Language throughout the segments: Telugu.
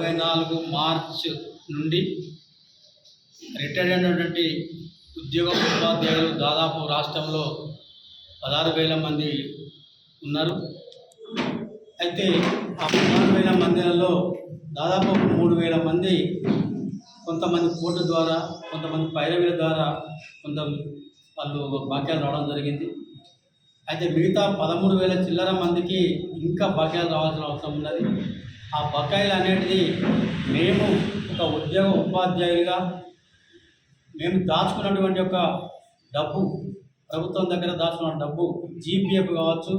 24 మార్చ్ నుండి రిటైర్డ్ అయినటువంటి ఉపాధ్యాయులు దాదాపు రాష్ట్రంలో 16,000 మంది ఉన్నారు. అయితే ఆ 16,000 మందిలో దాదాపు 3,000 మంది కొంతమంది కోర్టు ద్వారా, కొంతమంది పైరవీల ద్వారా వాళ్ళు బాక్యాలు రావడం జరిగింది. అయితే మిగతా 13,000 చిల్లర మందికి ఇంకా బకాయిలు రావాల్సిన అవసరం ఉన్నది. ఆ బకాయిలు అనేటిది మేము ఒక ఉపాధ్యాయులుగా మేము దాచుకున్నటువంటి ఒక డబ్బు, ప్రభుత్వం దగ్గర దాచుకున్న డబ్బు, జీపీఎఫ్ కావచ్చు,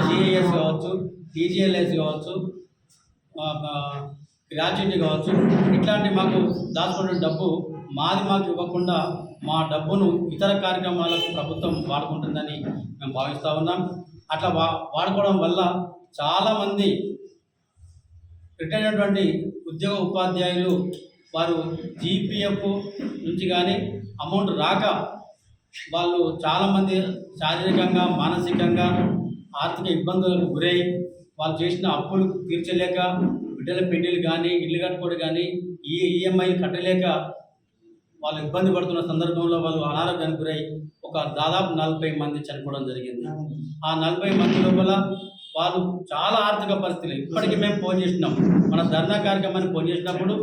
జీఏఎస్ కావచ్చు, టీజీఎల్ఎస్ కావచ్చు, గ్రాట్యుటీ కావచ్చు, ఇట్లాంటి మాకు దాచుకున్న డబ్బు మాకు ఇవ్వకుండా మా డబ్బును ఇతర కార్యక్రమాలకు ప్రభుత్వం వాడుకుంటుందని మేము భావిస్తూ ఉన్నాం. అట్లా వాడుకోవడం వల్ల చాలామంది రిటైర్ అయినటువంటి ఉపాధ్యాయులు వారు జీపీఎఫ్ నుంచి కానీ అమౌంట్ రాక వాళ్ళు చాలామంది శారీరకంగా, మానసికంగా, ఆర్థిక ఇబ్బందులకు గురై వాళ్ళు చేసిన అప్పులు తీర్చలేక, బిడ్డల పెళ్లిలు కానీ, ఇల్లు కట్టుకోవడం కానీ, ఈఎంఐలు కట్టలేక వాళ్ళు ఇబ్బంది పడుతున్న సందర్భంలో వాళ్ళు అనారోగ్యానికి గురై దాదాపు 40 మంది చనిపోవడం జరిగింది. ఆ 40 మంది లోపల వాళ్ళు చాలా ఆర్థిక పరిస్థితులు. ఇప్పటికీ మేము ఫోన్ చేసినాం, మన ధర్నా కార్యక్రమాన్ని ఫోన్ చేసినప్పుడు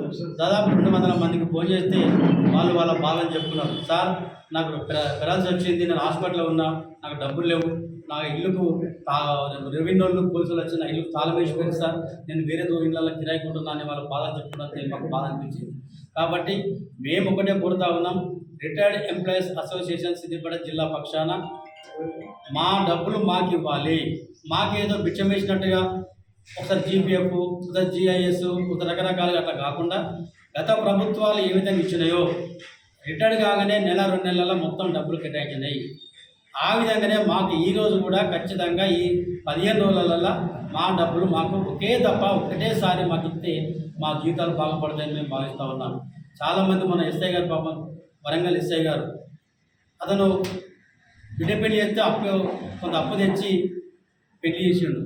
దాదాపు 200 మందికి ఫోన్ చేస్తే వాళ్ళు వాళ్ళ బాధని చెప్పుకున్నారు. సార్, నాకు పెరాల్సి వచ్చింది, నేను హాస్పిటల్లో ఉన్నా, నాకు డబ్బులు లేవు, నా ఇల్లుకు రెవెన్యూలు పోలీసులు వచ్చి నా ఇల్లు తాళం వేసిపోయింది సార్, నేను వేరే ఇళ్ళల్లో కిరాయి కొంటున్నాను వాళ్ళ బాధ చెప్పుకున్నది మాకు బాధ అనిపించింది. కాబట్టి మేము ఒకటే కోరుతా ఉన్నాం, రిటైర్డ్ ఎంప్లాయీస్ అసోసియేషన్ సిద్దిపేట జిల్లా పక్షాన మా డబ్బులు మాకు ఇవ్వాలి. మాకేదో బిచ్చం వేసినట్టుగా ఒకసారి జీపీఎఫ్, ఒకసారి జీఐఎస్, ఒకసారి రకరకాలుగా అట్లా కాకుండా గత ప్రభుత్వాలు ఏ విధంగా ఇచ్చినాయో రిటైర్డ్ కాగానే నెల 2 నెలల మొత్తం డబ్బులు కేటాయించినాయి. ఆ విధంగానే మాకు ఈరోజు కూడా ఖచ్చితంగా ఈ 15 రోజులలో మా డబ్బులు మాకు ఒకటేసారి మాకు ఇస్తే మా జీవితాలు బాగుపడతాయని మేము భావిస్తూ ఉన్నాం. చాలామంది మన ఎస్ఐ గారు, పాపం వరంగల్ ఎస్ఐ గారు, అతను బిడ్డ పెళ్లి చేస్తే కొంత అప్పు తెచ్చి పెళ్లి చేసిండు.